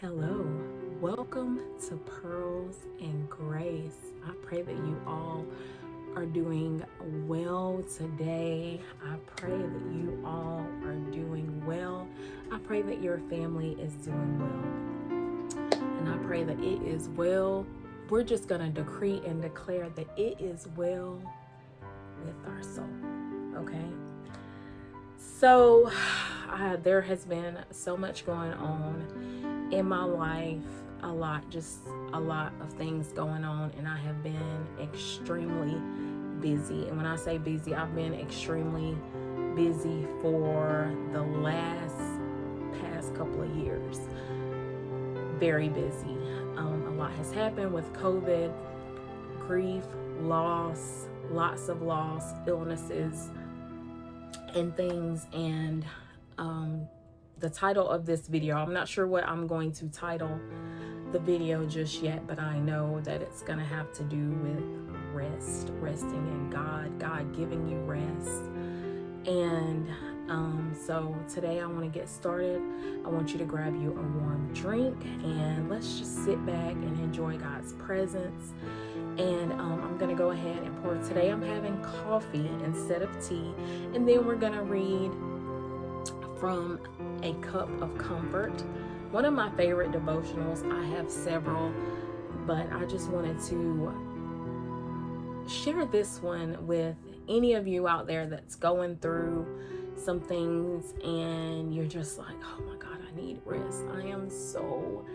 Hello, welcome to Pearls and Grace. I pray that you all are doing well today. I pray that you all are doing well. I pray that your family is doing well. And I pray that it is well. We're just going to decree and declare that it is well with our soul. Okay? So, there has been so much going on in my life, a lot of things going on, and I have been extremely busy. And when I say busy, I've been extremely busy for the past couple of years. Very busy. A lot has happened with COVID, grief, loss, lots of loss, illnesses, and things. And the title of this video, I'm not sure what I'm going to title the video just yet, but I know that it's going to have to do with resting in God giving you rest. And so today I want to get started. I want you to grab you a warm drink and let's just sit back and enjoy God's presence. And I'm going to go ahead and pour. Today I'm having coffee instead of tea. And then we're going to read from A Cup of Comfort, one of my favorite devotionals. I have several, but I just wanted to share this one with any of you out there that's going through some things and you're just like, oh my God, I need rest. I am so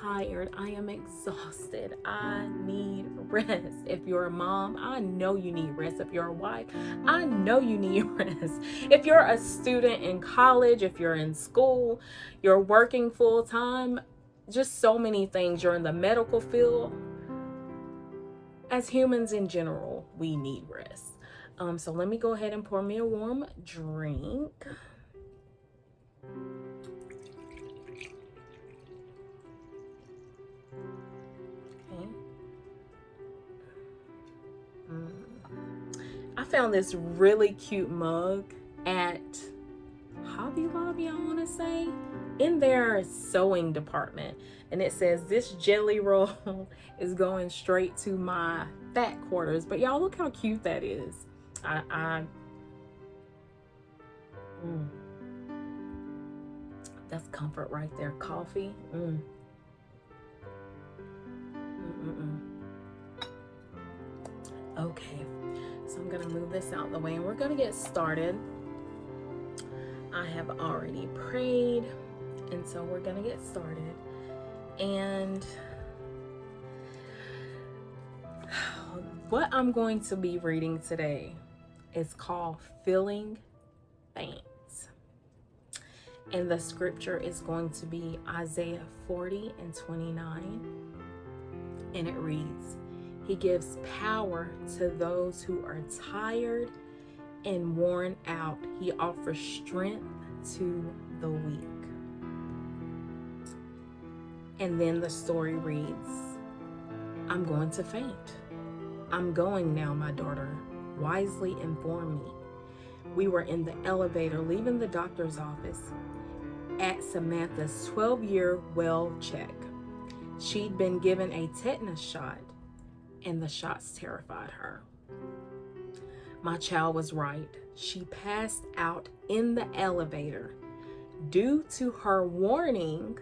tired. I am exhausted. I need rest. If you're a mom, I know you need rest. If you're a wife, I know you need rest. If you're a student in college, if you're in school, you're working full time, just so many things. You're in the medical field. As humans in general, we need rest. So let me go ahead and pour me a warm drink. I found this really cute mug at Hobby Lobby, I want to say, in their sewing department. And it says, this jelly roll is going straight to my fat quarters. But y'all, look how cute that is. That's comfort right there. Coffee. Okay, so I'm gonna move this out the way and we're gonna get started. I have already prayed, and so we're gonna get started. And what I'm going to be reading today is called Feeling Faint. And the scripture is going to be Isaiah 40:29. And it reads, He gives power to those who are tired and worn out. He offers strength to the weak. And then the story reads, I'm going to faint. I'm going now, my daughter. Wisely inform me. We were in the elevator leaving the doctor's office at Samantha's 12-year well check. She'd been given a tetanus shot, and the shots terrified her. My child was right. She passed out in the elevator. Due to her warning,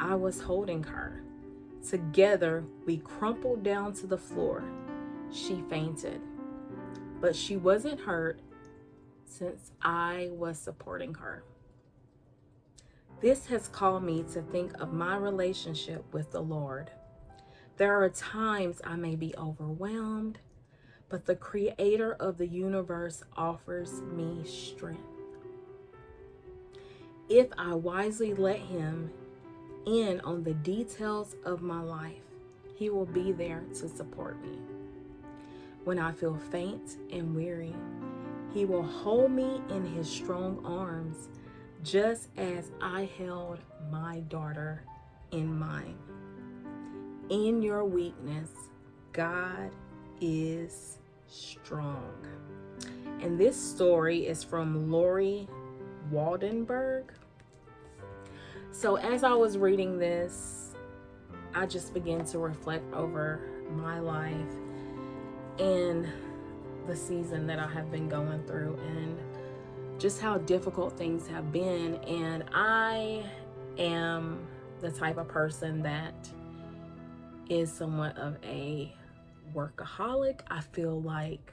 I was holding her. Together, we crumpled down to the floor. She fainted, but she wasn't hurt since I was supporting her. This has caused me to think of my relationship with the Lord. There are times I may be overwhelmed, but the Creator of the universe offers me strength. If I wisely let Him in on the details of my life, He will be there to support me. When I feel faint and weary, He will hold me in His strong arms, just as I held my daughter in mine. In your weakness, God is strong. And this story is from Lori Waldenberg. So as I was reading this, I just began to reflect over my life and the season that I have been going through and just how difficult things have been. And I am the type of person that is somewhat of a workaholic. I feel like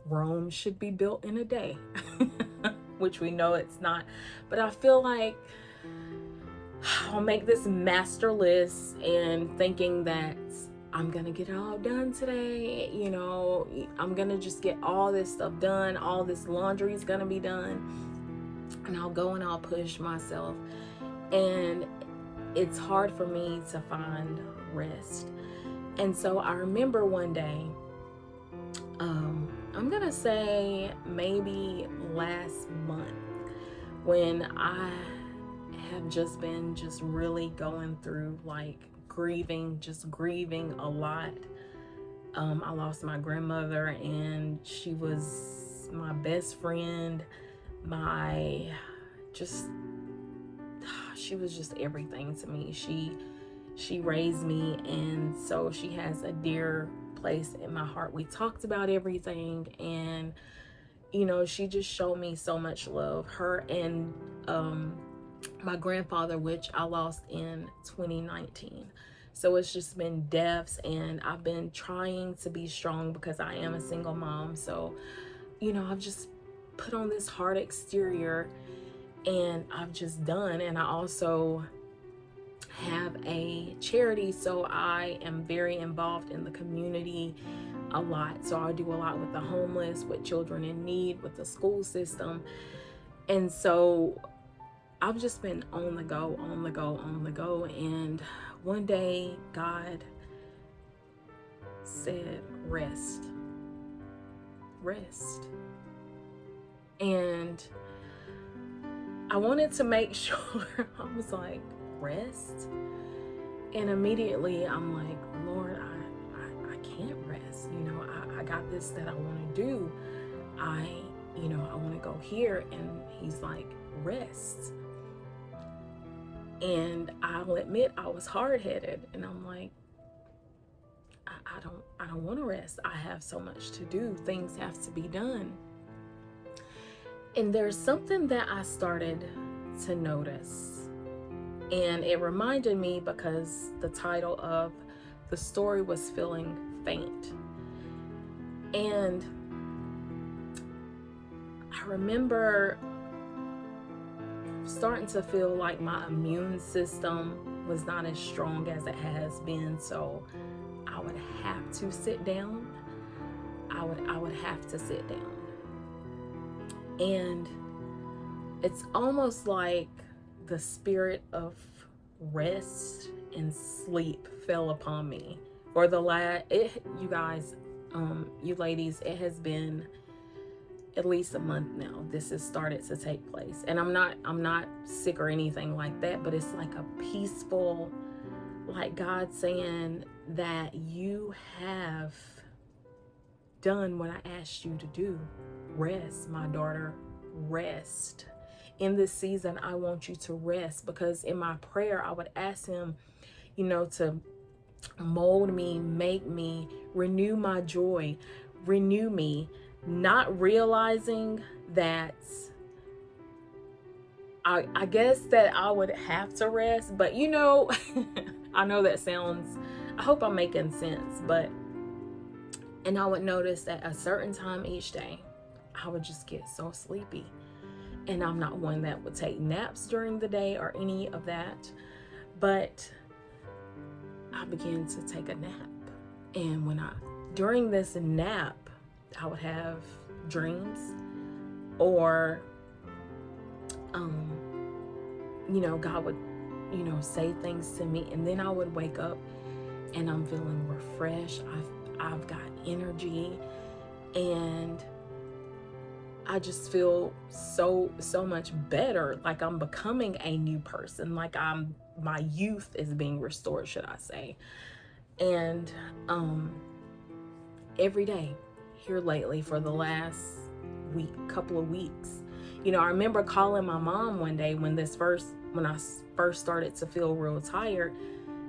Rome should be built in a day, which we know it's not. But I feel like I'll make this master list and thinking that I'm gonna get it all done today. You know, I'm gonna just get all this stuff done. All this laundry is gonna be done. And I'll go and I'll push myself. And it's hard for me to find rest. And so I remember one day, I'm gonna say maybe last month, when I have just been really going through like grieving a lot. I lost my grandmother, and she was my best friend, she was just everything to me. She raised me, and so she has a dear place in my heart. We talked about everything, and you know, she just showed me so much love. Her and my grandfather, which I lost in 2019. So it's just been deaths, and I've been trying to be strong because I am a single mom. So, you know, I've just put on this hard exterior, and I've just done. And I also have a charity, so I am very involved in the community a lot. So I do a lot with the homeless, with children in need, with the school system. And so I've just been on the go. And one day God said, rest. And I wanted to make sure. I was like, rest? And immediately I'm like, Lord, I can't rest. You know, I got this that I want to do. I want to go here. And he's like, rest. And I'll admit I was hard-headed, and I'm like, I don't want to rest. I have so much to do. Things have to be done. And there's something that I started to notice, and it reminded me because the title of the story was Feeling Faint. And I remember starting to feel like my immune system was not as strong as it has been. So I would have to sit down. I would have to sit down. And it's almost like the spirit of rest and sleep fell upon me. For the you guys, you ladies, it has been at least a month now. This has started to take place, and I'm not sick or anything like that, but it's like a peaceful, like God saying that you have done what I asked you to do. Rest, my daughter, rest. In this season, I want you to rest, because in my prayer, I would ask him, you know, to mold me, make me, renew my joy, renew me, not realizing that I guess that I would have to rest. But you know, I know that sounds, I hope I'm making sense, and I would notice that a certain time each day, I would just get so sleepy. And I'm not one that would take naps during the day or any of that, but I began to take a nap. And during this nap, I would have dreams, or God would say things to me, and then I would wake up and I'm feeling refreshed. I've got energy, and I just feel so much better, like I'm becoming a new person, like my youth is being restored, should I say. And every day here lately, for the last couple of weeks, I remember calling my mom one day when this first when I first started to feel real tired.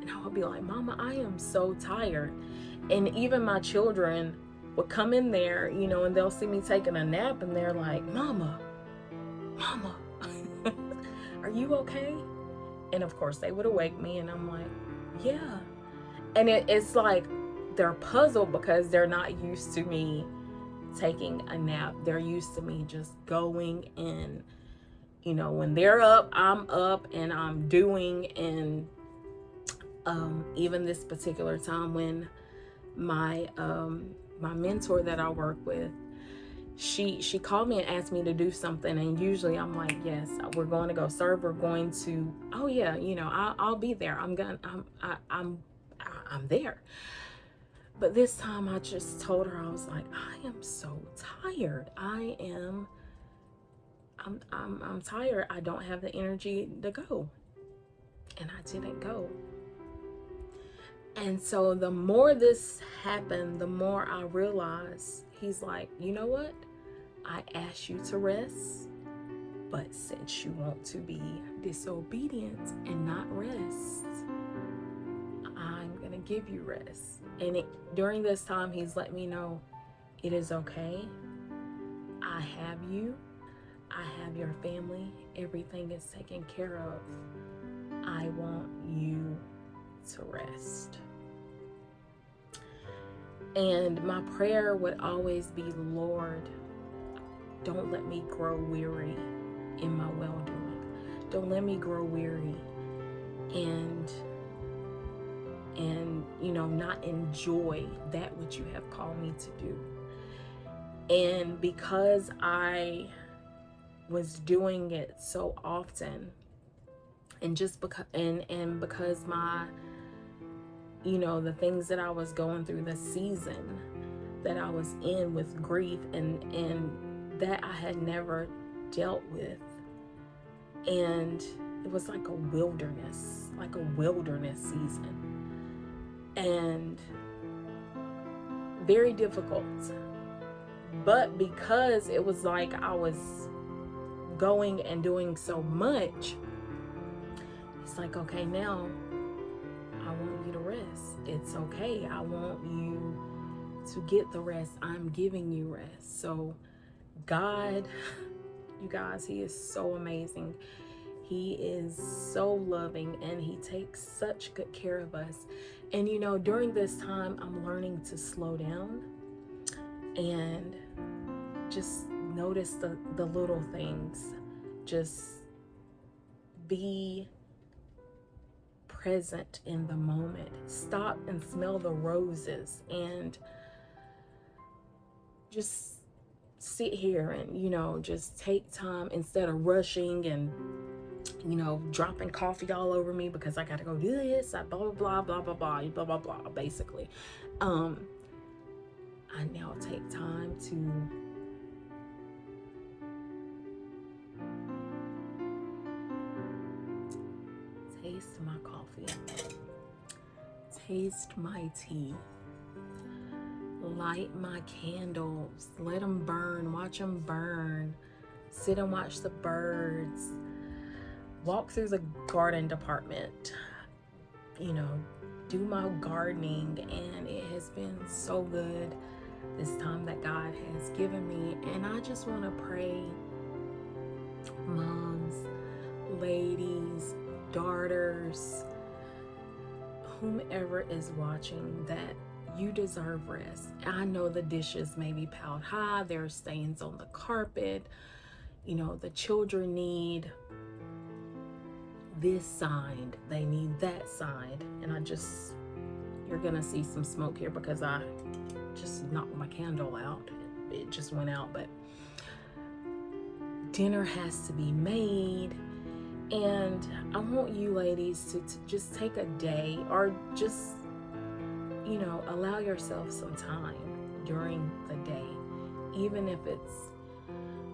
And I would be like, Mama, I am so tired. And even my children would come in there, and they'll see me taking a nap and they're like, Mama, are you okay? And of course they would awake me and I'm like, yeah. And it's like they're puzzled because they're not used to me taking a nap. They're used to me just going in. When they're up, I'm up and I'm doing. And even this particular time when my mentor that I work with, she called me and asked me to do something, and usually I'm like, yes, we're going to go serve, we're going to, oh yeah, I'll be there, I'm there. But this time I just told her, I was like, I am so tired. I'm tired. I don't have the energy to go. And I didn't go. And so the more this happened, the more I realized, he's like, you know what? I asked you to rest, but since you want to be disobedient and not rest, I'm going to give you rest. And during this time, he's let me know it is okay. I have you. I have your family. Everything is taken care of. I want you to rest. And my prayer would always be, Lord, don't let me grow weary in my well-doing. Don't let me grow weary and not enjoy that which you have called me to do. And because I was doing it so often, and just because because my the things that I was going through, the season that I was in with grief and that I had never dealt with, and it was like a wilderness season, and very difficult. But because it was like I was going and doing so much, it's like, okay, now I want you to rest. It's okay. I want you to get the rest. I'm giving you rest. So God, you guys, he is so amazing. He is so loving, and he takes such good care of us. And during this time, I'm learning to slow down and just notice the little things. Just be present in the moment. Stop and smell the roses and just sit here and just take time instead of rushing and dropping coffee all over me because I gotta go do this, blah blah blah blah blah blah blah blah blah, basically. I now take time to taste my coffee, taste my tea, light my candles, let them burn, watch them burn, sit and watch the birds, walk through the garden department, do my gardening. And it has been so good, this time that God has given me. And I just want to pray, moms, ladies, daughters, whomever is watching, that you deserve rest. I know the dishes may be piled high, there are stains on the carpet, the children need this side, they need that side. And you're gonna see some smoke here because I just knocked my candle out. It just went out. But dinner has to be made, and I want you ladies to just take a day, or just allow yourself some time during the day, even if it's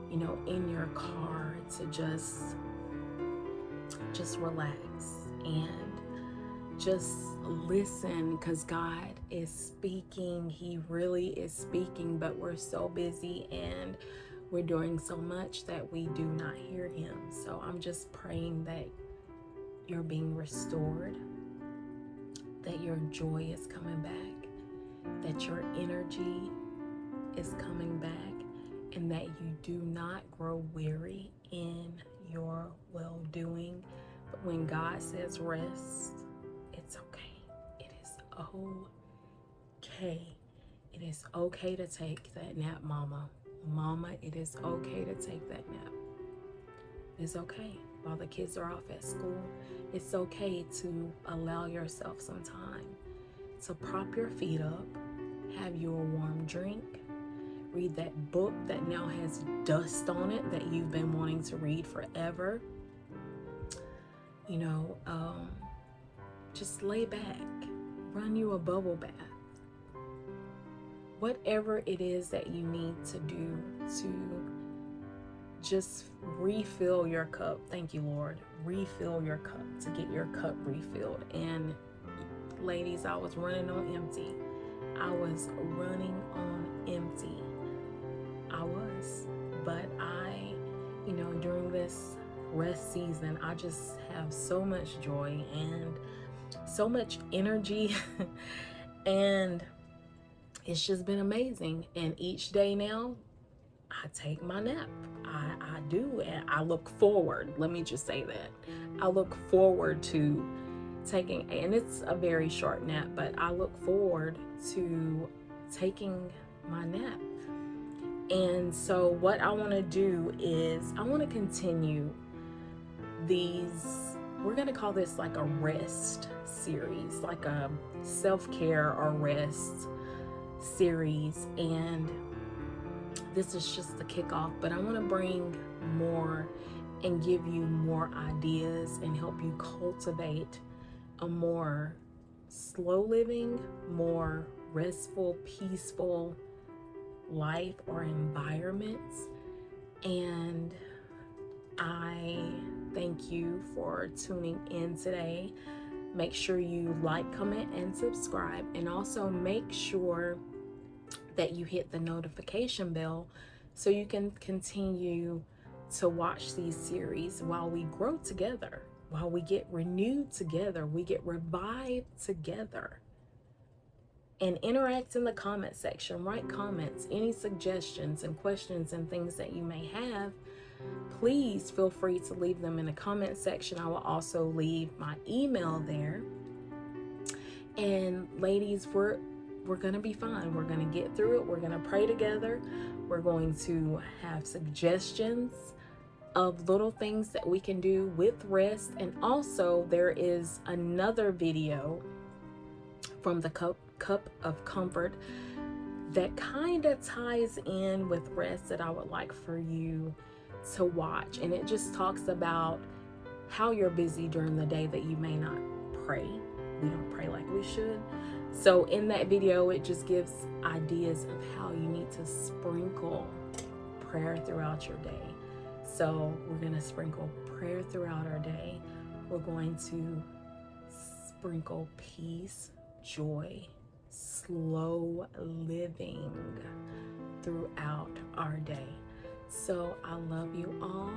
in your car, to just relax and just listen, because God is speaking. He really is speaking, but we're so busy and we're doing so much that we do not hear him. So I'm just praying that you're being restored, that your joy is coming back, that your energy is coming back, and that you do not grow weary in your well-doing. But when God says rest, it's okay. It is okay. It is okay to take that nap, mama. Mama, it is okay to take that nap. It's okay. While the kids are off at school, it's okay to allow yourself some time to prop your feet up, have you a warm drink, read that book that now has dust on it that you've been wanting to read forever. Just lay back, run you a bubble bath. Whatever it is that you need to do to just refill your cup. Thank you, Lord. Refill your cup, to get your cup refilled. And ladies, I was running on empty. I was running on empty. I was. But during this rest season, I just have so much joy and so much energy. And it's just been amazing. And each day now, I take my nap. I do, and I look forward. Let me just say that. I look forward to taking, and it's a very short nap, but I look forward to taking my nap. And so what I want to do is I want to continue these, we're going to call this like a rest series, like a self-care or rest series. And this is just the kickoff, but I want to bring more and give you more ideas and help you cultivate a more slow living, more restful, peaceful life or environments. And I thank you for tuning in today. Make sure you like, comment, and subscribe, and also make sure that you hit the notification bell so you can continue to watch these series while we grow together, while we get renewed together, we get revived together. And interact in the comment section. Write comments, any suggestions and questions and things that you may have. Please feel free to leave them in the comment section. I will also leave my email there. And ladies, we're gonna be fine. We're gonna get through it. We're gonna pray together. We're going to have suggestions of little things that we can do with rest. And also there is another video from the Cup of Comfort that kind of ties in with rest that I would like for you to watch. And it just talks about how you're busy during the day that you may not pray. We don't pray like we should. So in that video, it just gives ideas of how you need to sprinkle prayer throughout your day. So we're going to sprinkle prayer throughout our day. We're going to sprinkle peace, joy, slow living throughout our day. So I love you all,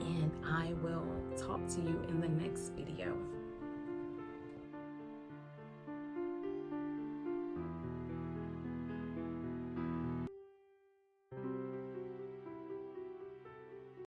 and I will talk to you in the next video.